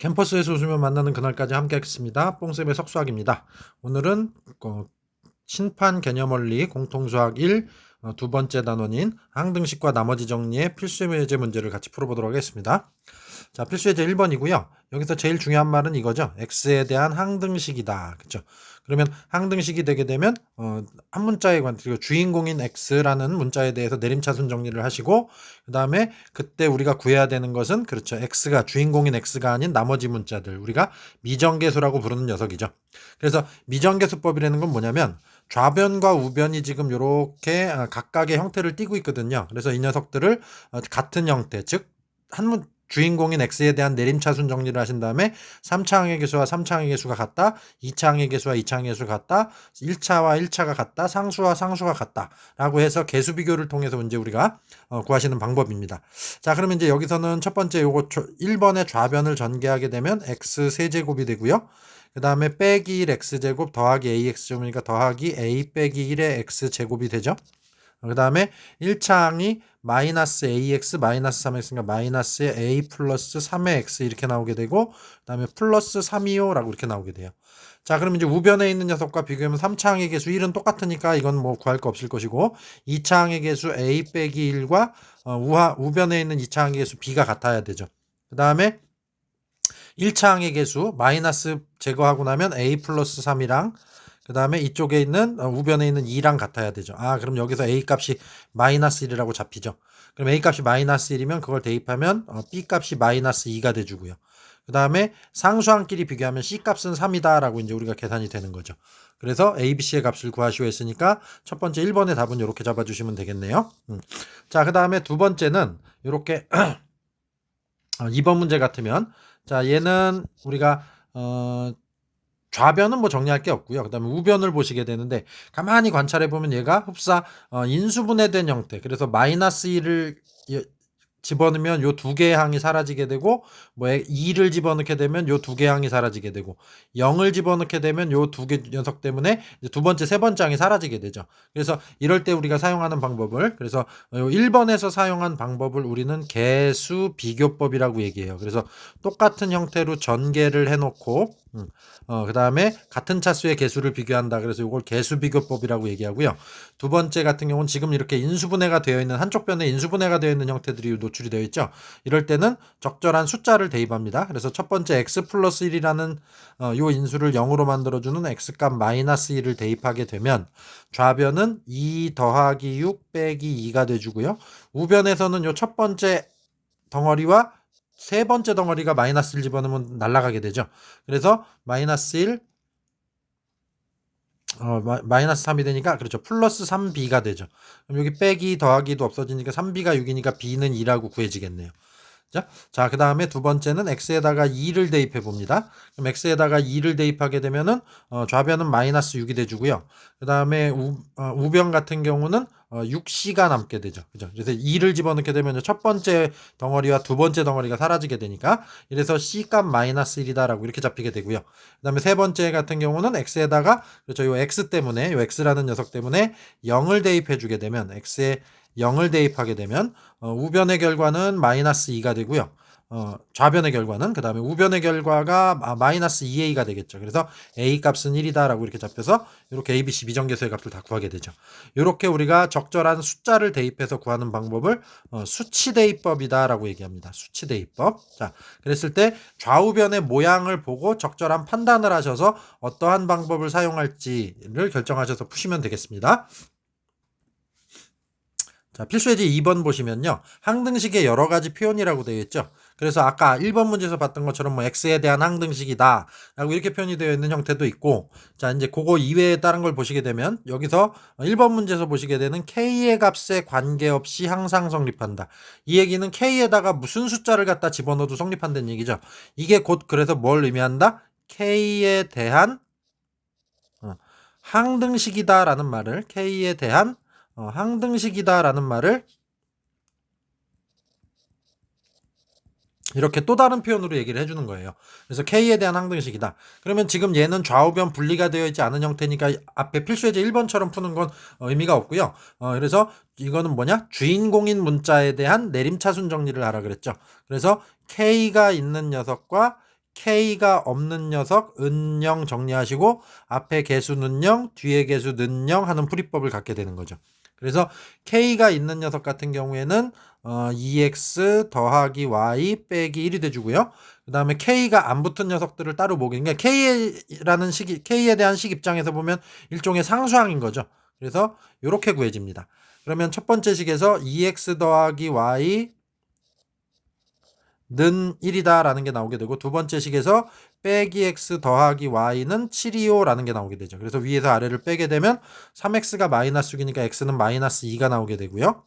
캠퍼스에서 웃으며 만나는 그날까지 함께하겠습니다. 뽕쌤의 석수학입니다. 오늘은 신판 개념원리 공통수학 1 두 번째 단원인 항등식과 나머지 정리의 필수예제 문제를 같이 풀어보도록 하겠습니다. 자, 필수예제 1번이고요. 여기서 제일 중요한 말은 이거죠. x에 대한 항등식이다. 그렇죠? 그러면 항등식이 되게 되면 한 문자에 관한 주인공인 x라는 문자에 대해서 내림차순 정리를 하시고 그 다음에 그때 우리가 구해야 되는 것은 그렇죠. x가 주인공인 x가 아닌 나머지 문자들 우리가 미정계수라고 부르는 녀석이죠. 그래서 미정계수법이라는 건 뭐냐면 좌변과 우변이 지금 이렇게 각각의 형태를 띠고 있거든요. 그래서 이 녀석들을 같은 형태 즉 주인공인 x에 대한 내림차순 정리를 하신 다음에 3차항의 개수와 3차항의 개수가 같다, 2차항의 개수와 2차항의 개수가 같다, 1차와 1차가 같다, 상수와 상수가 같다 라고 해서 개수 비교를 통해서 이제 우리가 구하시는 방법입니다. 자, 그러면 이제 여기서는 첫 번째 요거 1번의 좌변을 전개하게 되면 x 세제곱이 되고요. 그 다음에 빼기 1 x제곱 더하기 ax제곱이니까 더하기 a 빼기 1의 x제곱이 되죠. 그 다음에 1차항이 마이너스 ax 마이너스 3x니까 마이너스 a 플러스 3의 x 이렇게 나오게 되고 그 다음에 플러스 3이요 라고 이렇게 나오게 돼요. 자, 그럼 이제 우변에 있는 녀석과 비교하면 3차항의 개수 1은 똑같으니까 이건 뭐 구할 거 없을 것이고 2차항의 개수 a 빼기 1과 우변에 있는 2차항의 개수 b가 같아야 되죠. 그 다음에 1차항의 개수 마이너스 제거하고 나면 a 플러스 3이랑 그 다음에 이쪽에 있는 우변에 있는 2랑 같아야 되죠. 그럼 여기서 a 값이 마이너스 1이라고 잡히죠. 그럼 a 값이 마이너스 1이면 그걸 대입하면 b 값이 마이너스 2가 돼주고요. 그 다음에 상수항끼리 비교하면 c 값은 3이다 라고 이제 우리가 계산이 되는 거죠. 그래서 a, b, c의 값을 구하시오 했으니까 첫 번째 1번의 답은 이렇게 잡아주시면 되겠네요. 자, 그 다음에 두 번째는 이렇게 2번 문제 같으면 자, 얘는 우리가 좌변은 뭐 정리할 게 없고요. 그 다음에 우변을 보시게 되는데 가만히 관찰해 보면 얘가 흡사 인수분해된 형태. 그래서 마이너스 1을 집어넣으면 요 두 개의 항이 사라지게 되고 뭐 2를 집어넣게 되면 요 두 개의 항이 사라지게 되고 0을 집어넣게 되면 요 두 개 녀석 때문에 두 번째 세 번째 항이 사라지게 되죠. 그래서 이럴 때 우리가 사용하는 방법을 그래서 1번에서 사용한 방법을 우리는 개수 비교법이라고 얘기해요. 그래서 똑같은 형태로 전개를 해놓고 그 다음에 같은 차수의 개수를 비교한다. 그래서 이걸 개수 비교법이라고 얘기하고요. 두 번째 같은 경우는 지금 이렇게 인수분해가 되어 있는 한쪽 변에 인수분해가 되어 있는 형태들이 노출이 되어 있죠. 이럴 때는 적절한 숫자를 대입합니다. 그래서 첫 번째 x 플러스 1이라는 요 인수를 0으로 만들어주는 x값 마이너스 1을 대입하게 되면 좌변은 2 더하기 6 빼기 2가 돼주고요. 우변에서는 요 첫 번째 덩어리와 세 번째 덩어리가 마이너스 1 집어넣으면 날아가게 되죠. 그래서 마이너스 1 마이너스 3이 되니까 그렇죠. 플러스 3b가 되죠. 그럼 여기 빼기 더하기도 없어지니까 3b가 6이니까 b는 2라고 구해지겠네요. 자, 그 다음에 두 번째는 x에다가 2를 대입해 봅니다. 그럼 x에다가 2를 대입하게 되면은 좌변은 마이너스 6이 돼주고요. 그 다음에 우변 같은 경우는 6c가 남게 되죠. 그죠? 그래서 2를 집어넣게 되면 첫 번째 덩어리와 두 번째 덩어리가 사라지게 되니까 이래서 c 값 마이너스 1이다라고 이렇게 잡히게 되고요. 그 다음에 세 번째 같은 경우는 x에다가 그렇죠. 요 x 때문에 요 x라는 녀석 때문에 0을 대입해 주게 되면 x에 0을 대입하게 되면 우변의 결과는 마이너스 2가 되고요. 좌변의 결과는 그 다음에 우변의 결과가 마이너스 2a가 되겠죠. 그래서 a 값은 1이다 라고 이렇게 잡혀서 이렇게 a, b, c 미정계수의 값을 다 구하게 되죠. 이렇게 우리가 적절한 숫자를 대입해서 구하는 방법을 수치대입법이다 라고 얘기합니다. 수치대입법. 자, 그랬을 때 좌우변의 모양을 보고 적절한 판단을 하셔서 어떠한 방법을 사용할지를 결정하셔서 푸시면 되겠습니다. 자, 필수예제 2번 보시면요. 항등식의 여러 가지 표현이라고 되어 있죠. 그래서 아까 1번 문제에서 봤던 것처럼 뭐 x에 대한 항등식이다 라고 이렇게 표현이 되어 있는 형태도 있고 자, 이제 그거 이외에 다른 걸 보시게 되면 여기서 1번 문제에서 보시게 되는 k의 값에 관계없이 항상 성립한다. 이 얘기는 k에다가 무슨 숫자를 갖다 집어넣어도 성립한다는 얘기죠. 이게 곧 그래서 뭘 의미한다? k에 대한 항등식이다 라는 말을 k에 대한 항등식이다라는 말을 이렇게 또 다른 표현으로 얘기를 해주는 거예요. 그래서 K에 대한 항등식이다. 그러면 지금 얘는 좌우변 분리가 되어 있지 않은 형태니까 앞에 필수예제 1번처럼 푸는 건 의미가 없고요. 그래서 이거는 뭐냐? 주인공인 문자에 대한 내림차순 정리를 하라 그랬죠. 그래서 K가 있는 녀석과 K가 없는 녀석 은0 정리하시고 앞에 개수는 0, 뒤에 개수는 0 하는 풀이법을 갖게 되는 거죠. 그래서 K가 있는 녀석 같은 경우에는 2x 더하기 y 빼기 1이 돼주고요. 그 다음에 K가 안 붙은 녀석들을 따로 보기. 그러니까 K에 대한 식 입장에서 보면 일종의 상수항인 거죠. 그래서 이렇게 구해집니다. 그러면 첫 번째 식에서 2x 더하기 y 는 1이다 라는 게 나오게 되고, 두 번째 식에서 빼기 x 더하기 y는 7이요 라는 게 나오게 되죠. 그래서 위에서 아래를 빼게 되면 3x가 마이너스 6이니까 x는 마이너스 2가 나오게 되고요.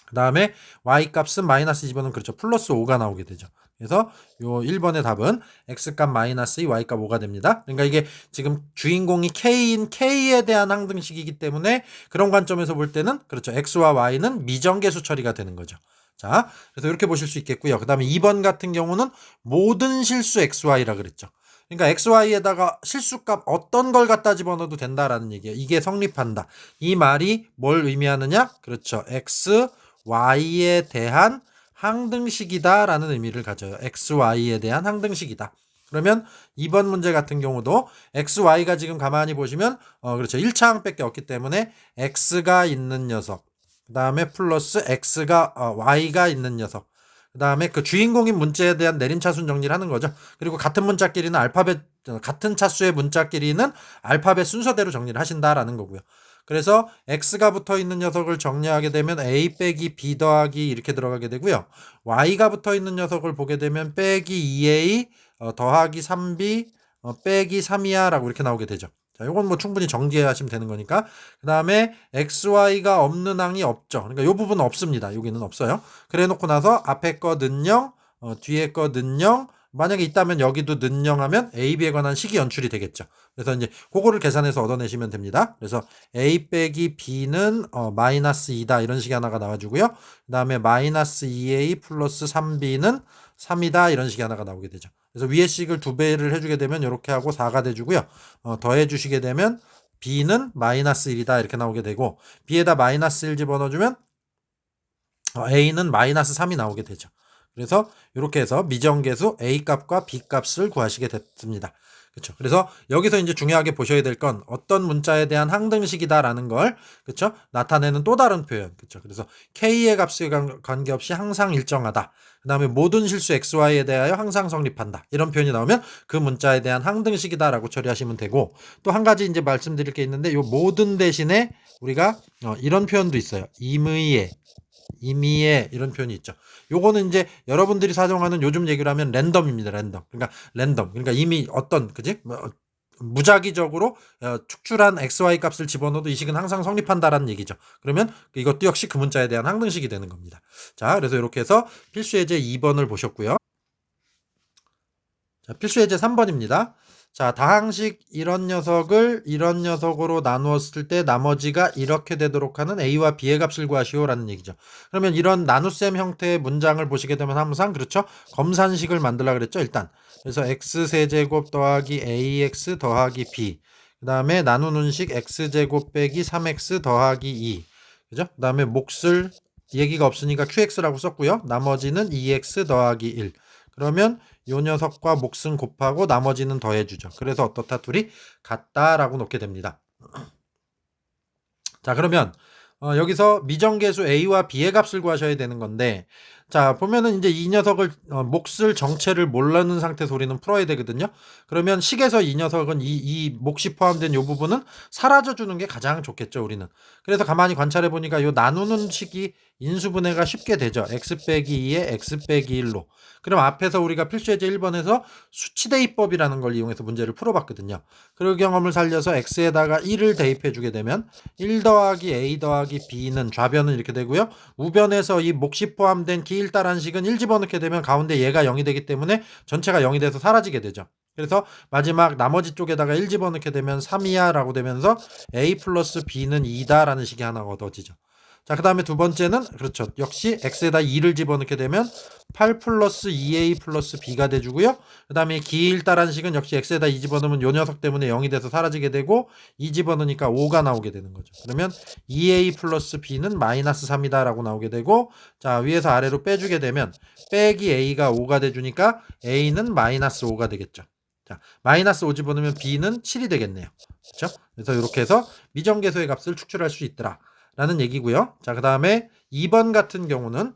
그 다음에 y 값은 마이너스 집어넣으면 그렇죠. 플러스 5가 나오게 되죠. 그래서 요 1번의 답은 x값 마이너스 2, y값 5가 됩니다. 그러니까 이게 지금 주인공이 k인 k에 대한 항등식이기 때문에 그런 관점에서 볼 때는 그렇죠. x와 y는 미정계수 처리가 되는 거죠. 자, 그래서 이렇게 보실 수 있겠고요. 그 다음에 2번 같은 경우는 모든 실수 xy라 그랬죠. 그러니까 xy에다가 실수값 어떤 걸 갖다 집어넣어도 된다라는 얘기예요. 이게 성립한다. 이 말이 뭘 의미하느냐? 그렇죠. x, y에 대한 항등식이다 라는 의미를 가져요. xy에 대한 항등식이다. 그러면 2번 문제 같은 경우도 xy가 지금 가만히 보시면 그렇죠. 1차 항밖에 없기 때문에 x가 있는 녀석, 그 다음에 플러스 y가 있는 녀석, 그 다음에 그 주인공인 문자에 대한 내림차순 정리를 하는 거죠. 그리고 같은 문자끼리는 같은 차수의 문자끼리는 알파벳 순서대로 정리를 하신다라는 거고요. 그래서 x가 붙어 있는 녀석을 정리하게 되면 a 빼기 b 더하기 이렇게 들어가게 되고요. y가 붙어 있는 녀석을 보게 되면 빼기 2a 더하기 3b 빼기 3이야 라고 이렇게 나오게 되죠. 자, 요건 뭐 충분히 정리하시면 되는 거니까. 그 다음에 xy가 없는 항이 없죠. 그러니까 요 부분은 없습니다. 여기는 없어요. 그래 놓고 나서 앞에 거는 0, 뒤에 거는 0, 만약에 있다면 여기도 는 0 하면 a, b에 관한 식이 연출이 되겠죠. 그래서 이제 그거를 계산해서 얻어내시면 됩니다. 그래서 a 빼기 b는 마이너스 2다 이런 식이 하나가 나와주고요. 그 다음에 마이너스 2a 플러스 3b는 3이다 이런 식이 하나가 나오게 되죠. 그래서 위의 식을 2배를 해주게 되면 이렇게 하고 4가 돼주고요. 더해주시게 되면 b는 마이너스 1이다 이렇게 나오게 되고, b에다 마이너스 1 집어넣어주면 a는 마이너스 3이 나오게 되죠. 그래서 이렇게 해서 미정계수 a 값과 b 값을 구하시게 됐습니다. 그렇죠. 그래서 여기서 이제 중요하게 보셔야 될 건 어떤 문자에 대한 항등식이다라는 걸 그렇죠 나타내는 또 다른 표현. 그렇죠. 그래서 k의 값에 관계없이 항상 일정하다. 그다음에 모든 실수 xy에 대하여 항상 성립한다. 이런 표현이 나오면 그 문자에 대한 항등식이다라고 처리하시면 되고, 또 한 가지 이제 말씀드릴 게 있는데, 요 모든 대신에 우리가 이런 표현도 있어요. 임의의 이런 표현이 있죠. 요거는 이제 여러분들이 사용하는 요즘 얘기로 하면 랜덤입니다. 랜덤. 그러니까 이미 어떤 그지? 무작위적으로 축출한 xy 값을 집어넣어도 이 식은 항상 성립한다라는 얘기죠. 그러면 이것도 역시 그 문자에 대한 항등식이 되는 겁니다. 자, 그래서 이렇게 해서 필수 예제 2번을 보셨고요. 자, 필수 예제 3번입니다. 자, 다항식 이런 녀석을 이런 녀석으로 나누었을 때 나머지가 이렇게 되도록 하는 a와 b의 값을 구하시오라는 얘기죠. 그러면 이런 나눗셈 형태의 문장을 보시게 되면 항상 그렇죠. 검산식을 만들라 그랬죠. 일단 그래서 x세제곱 더하기 ax 더하기 b, 그 다음에 나누는 식 x제곱 빼기 3x 더하기 2, 그죠? 그 다음에 몫을 얘기가 없으니까 qx라고 썼고요. 나머지는 2x 더하기 1. 그러면 요 녀석과 몫은 곱하고 나머지는 더해주죠. 그래서 어떻다? 둘이 같다라고 놓게 됩니다. 자, 그러면 여기서 미정계수 a와 b의 값을 구하셔야 되는 건데, 자, 보면은 이제 이 녀석을 몫을 정체를 모르는 상태에서 우리는 풀어야 되거든요. 그러면 식에서 이 녀석은 이 몫이 포함된 요 부분은 사라져 주는 게 가장 좋겠죠, 우리는. 그래서 가만히 관찰해 보니까 요 나누는 식이 인수분해가 쉽게 되죠. x 빼기 2에 x 빼기 1로. 그럼 앞에서 우리가 필수예제 1번에서 수치대입법이라는 걸 이용해서 문제를 풀어봤거든요. 그 경험을 살려서 x에다가 1을 대입해 주게 되면 1 더하기 a 더하기 b는 좌변은 이렇게 되고요. 우변에서 이 몫이 포함된 기일달한 식은 1 집어넣게 되면 가운데 얘가 0이 되기 때문에 전체가 0이 돼서 사라지게 되죠. 그래서 마지막 나머지 쪽에다가 1 집어넣게 되면 3이야 라고 되면서 a 플러스 b는 2다 라는 식이 하나 얻어지죠. 자, 그 다음에 두 번째는 그렇죠. 역시 x에다 2를 집어넣게 되면 8 플러스 2a 플러스 b가 돼주고요. 그 다음에 기일다란 식은 역시 x에다 2 집어넣으면 요 녀석 때문에 0이 돼서 사라지게 되고 2 집어넣으니까 5가 나오게 되는 거죠. 그러면 2a 플러스 b는 마이너스 3이다 라고 나오게 되고, 자, 위에서 아래로 빼주게 되면 빼기 a가 5가 돼주니까 a는 마이너스 5가 되겠죠. 자, 마이너스 5 집어넣으면 b는 7이 되겠네요. 그렇죠? 그래서 이렇게 해서 미정계수의 값을 축출할 수 있더라 라는 얘기고요. 자, 그 다음에 2번 같은 경우는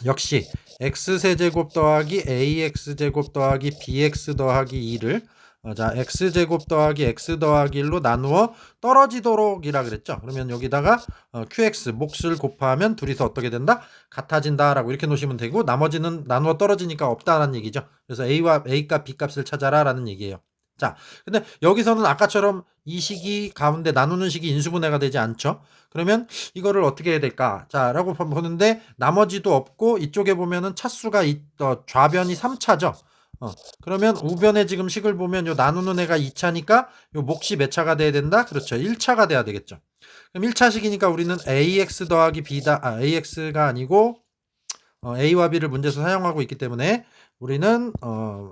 역시 x세제곱 더하기 ax제곱 더하기 bx 더하기 2를 자, x제곱 더하기 x 더하기 1로 나누어 떨어지도록이라 그랬죠. 그러면 여기다가 qx 몫을 곱하면 둘이서 어떻게 된다? 같아진다 라고 이렇게 놓으시면 되고, 나머지는 나누어 떨어지니까 없다라는 얘기죠. 그래서 a와 a값 b값을 찾아라 라는 얘기예요. 자, 근데 여기서는 아까처럼 이 식이 가운데 나누는 식이 인수분해가 되지 않죠. 그러면 이거를 어떻게 해야 될까? 자, 라고 보는데 나머지도 없고 이쪽에 보면은 차수가 좌변이 3차죠. 그러면 우변에 지금 식을 보면 요 나누는 애가 2차니까 요 몫이 몇 차가 돼야 된다? 그렇죠. 1차가 돼야 되겠죠. 그럼 1차식이니까 우리는 ax 더하기 b다, ax가 아니고 a와 b를 문제에서 사용하고 있기 때문에 우리는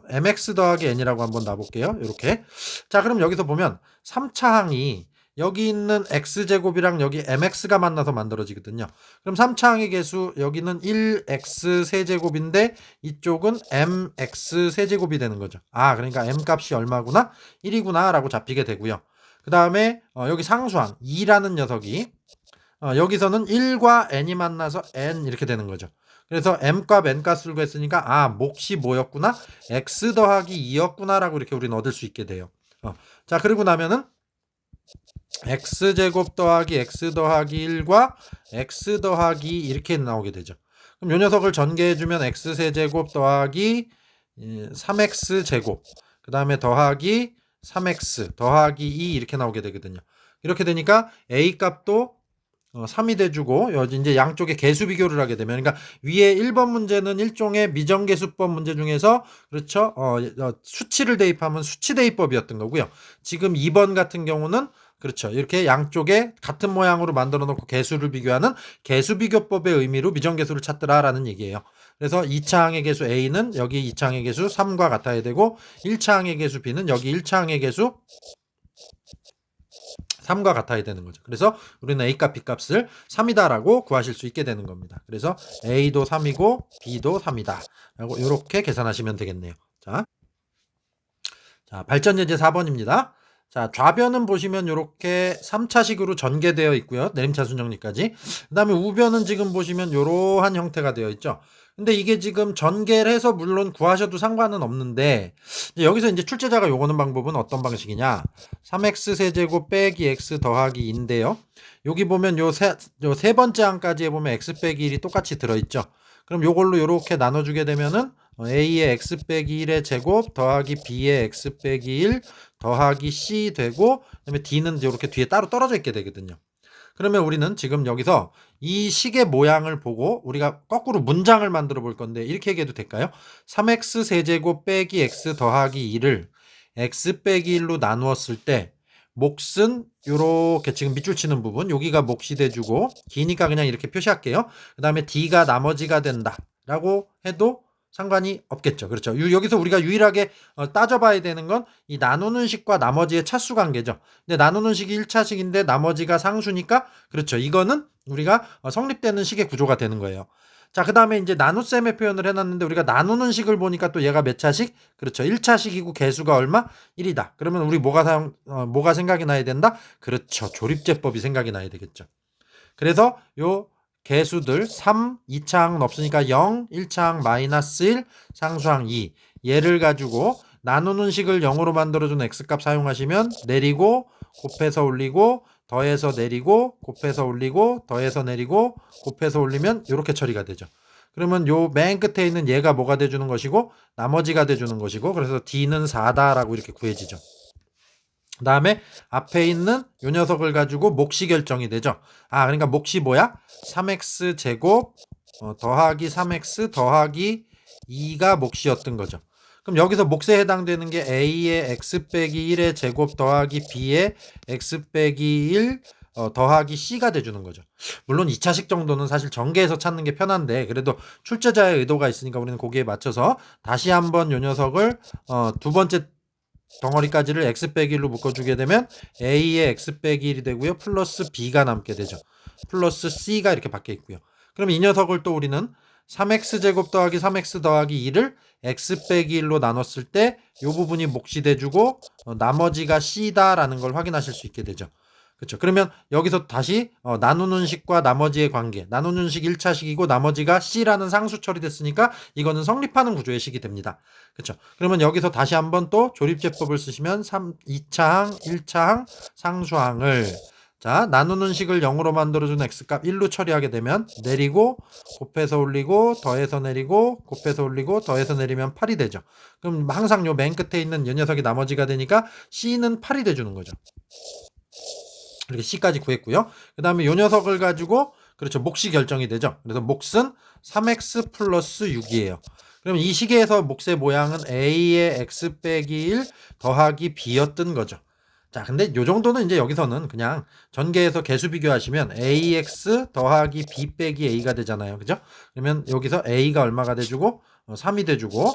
mx 더하기 n이라고 한번 놔볼게요. 이렇게. 자, 그럼 여기서 보면 3차항이 여기 있는 x제곱이랑 여기 mx가 만나서 만들어지거든요. 그럼 3차항의 개수 여기는 1x 세제곱인데 이쪽은 mx 세제곱이 되는 거죠. 아, 그러니까 m 값이 얼마구나? 1이구나 라고 잡히게 되고요. 그 다음에 여기 상수항 2라는 녀석이 여기서는 1과 n이 만나서 n 이렇게 되는 거죠. 그래서 m값 n값을 구했으니까 몫이 뭐였구나? x 더하기 2였구나 라고 이렇게 우리는 얻을 수 있게 돼요. 자, 그리고 나면은 x제곱 더하기 x 더하기 1과 x 더하기 2 이렇게 나오게 되죠. 그럼 요 녀석을 전개해주면 x세제곱 더하기 3x제곱 그 다음에 더하기 3x 더하기 2 이렇게 나오게 되거든요. 이렇게 되니까 a 값도 3이 돼주고 여기 이제 양쪽에 개수 비교를 하게 되면, 그러니까 위에 1번 문제는 일종의 미정계수법 문제 중에서 그렇죠. 수치를 대입하면 수치 대입법이었던 거고요. 지금 2번 같은 경우는 그렇죠. 이렇게 양쪽에 같은 모양으로 만들어 놓고 개수를 비교하는 개수 비교법의 의미로 미정계수를 찾더라라는 얘기예요. 그래서 2차항의 개수 A는 여기 2차항의 개수 3과 같아야 되고 1차항의 개수 B는 여기 1차항의 개수 3과 같아야 되는 거죠. 그래서 우리는 A값, B값을 3이다라고 구하실 수 있게 되는 겁니다. 그래서 A도 3이고 B도 3이다 라고 이렇게 계산하시면 되겠네요. 자, 발전 예제 4번입니다. 자, 좌변은 보시면 이렇게 3차식으로 전개되어 있고요. 내림차순 정리까지. 그 다음에 우변은 지금 보시면 이러한 형태가 되어 있죠. 근데 이게 지금 전개를 해서 물론 구하셔도 상관은 없는데, 여기서 이제 출제자가 요거는 방법은 어떤 방식이냐? 3x 세제곱 빼기 x 더하기 2인데요. 여기 보면 요 세 번째 항까지 해보면 x 빼기 1이 똑같이 들어있죠. 그럼 요걸로 요렇게 나눠주게 되면은 a의 x 빼기 1의 제곱 더하기 b의 x 빼기 1 더하기 c 되고, 그다음에 d는 이렇게 뒤에 따로 떨어져 있게 되거든요. 그러면 우리는 지금 여기서 이 식의 모양을 보고 우리가 거꾸로 문장을 만들어 볼 건데 이렇게 얘기해도 될까요? 3x 세제곱 빼기 x 더하기 2를 x 빼기 1로 나누었을 때 몫은 요렇게 지금 밑줄 치는 부분 여기가 몫이 돼주고 기니까 그냥 이렇게 표시할게요. 그 다음에 d가 나머지가 된다 라고 해도 상관이 없겠죠. 그렇죠. 여기서 우리가 유일하게 따져봐야 되는 건 이 나누는 식과 나머지의 차수 관계죠. 근데 나누는 식이 1차식인데 나머지가 상수니까 그렇죠. 이거는 우리가 성립되는 식의 구조가 되는 거예요. 자, 그 다음에 이제 나눗셈의 표현을 해놨는데 우리가 나누는 식을 보니까 또 얘가 몇 차식? 그렇죠. 1차식이고 개수가 얼마? 1이다. 그러면 우리 뭐가 생각이 나야 된다? 그렇죠. 조립제법이 생각이 나야 되겠죠. 그래서 요 개수들 3, 2차항은 없으니까 0, 1차항 마이너스 1, 상수항 2 얘를 가지고 나누는 식을 0으로 만들어준 x값 사용하시면 내리고 곱해서 올리고 더해서 내리고 곱해서 올리고 더해서 내리고 곱해서 올리면 이렇게 처리가 되죠. 그러면 요 맨 끝에 있는 얘가 뭐가 돼주는 것이고 나머지가 돼주는 것이고, 그래서 d는 4다라고 이렇게 구해지죠. 그 다음에 앞에 있는 요 녀석을 가지고 몫이 결정이 되죠. 그러니까 몫이 뭐야? 3x 제곱 더하기 3x 더하기 2가 몫이었던 거죠. 그럼 여기서 몫에 해당되는 게 a의 x 빼기 1의 제곱 더하기 b의 x 빼기 1 더하기 C가 돼주는 거죠. 물론 2차식 정도는 사실 전개해서 찾는 게 편한데 그래도 출제자의 의도가 있으니까 우리는 거기에 맞춰서 다시 한번 요 녀석을 두 번째 덩어리까지를 x 빼기 1로 묶어주게 되면 a의 x 빼기 1이 되고요. 플러스 b가 남게 되죠. 플러스 c가 이렇게 밖에 있고요. 그럼 이 녀석을 또 우리는 3x제곱 더하기 3x 더하기 2를 x 빼기 1로 나눴을 때 이 부분이 몫이 돼주고 나머지가 c다라는 걸 확인하실 수 있게 되죠. 그렇죠. 그러면 여기서 다시 나누는 식과 나머지의 관계, 나누는 식 1차식이고 나머지가 C라는 상수 처리됐으니까 이거는 성립하는 구조의 식이 됩니다. 그렇죠. 그러면 여기서 다시 한번 또 조립제법을 쓰시면 2차항, 1차항, 상수항을 자 나누는 식을 0으로 만들어준 x값 1로 처리하게 되면 내리고 곱해서 올리고 더해서 내리고 곱해서 올리고 더해서 내리면 8이 되죠. 그럼 항상 요 맨 끝에 있는 이 녀석이 나머지가 되니까 C는 8이 돼주는 거죠. 이렇게 C까지 구했고요. 그 다음에 요 녀석을 가지고 그렇죠. 몫이 결정이 되죠. 그래서 몫은 3x 플러스 6이에요. 그러면 이 식에서 몫의 모양은 a의 x 빼기 1 더하기 b였던 거죠. 자, 근데 요 정도는 이제 여기서는 그냥 전개해서 개수 비교하시면 ax 더하기 b 빼기 a가 되잖아요. 그죠? 그러면 여기서 a가 얼마가 돼주고 3이 돼주고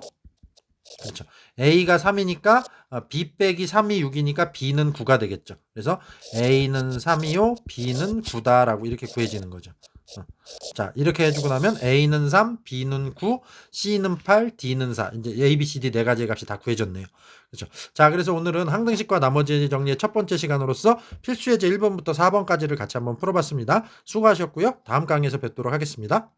그렇죠. A가 3이니까 B 빼기 3이 6이니까 B는 9가 되겠죠. 그래서 A는 3이요, B는 9다라고 이렇게 구해지는 거죠. 자, 이렇게 해주고 나면 A는 3, B는 9, C는 8, D는 4. 이제 A, B, C, D 네 가지의 값이 다 구해졌네요. 그렇죠. 자, 그래서 오늘은 항등식과 나머지 정리의 첫 번째 시간으로서 필수 예제 1번부터 4번까지를 같이 한번 풀어봤습니다. 수고하셨고요. 다음 강의에서 뵙도록 하겠습니다.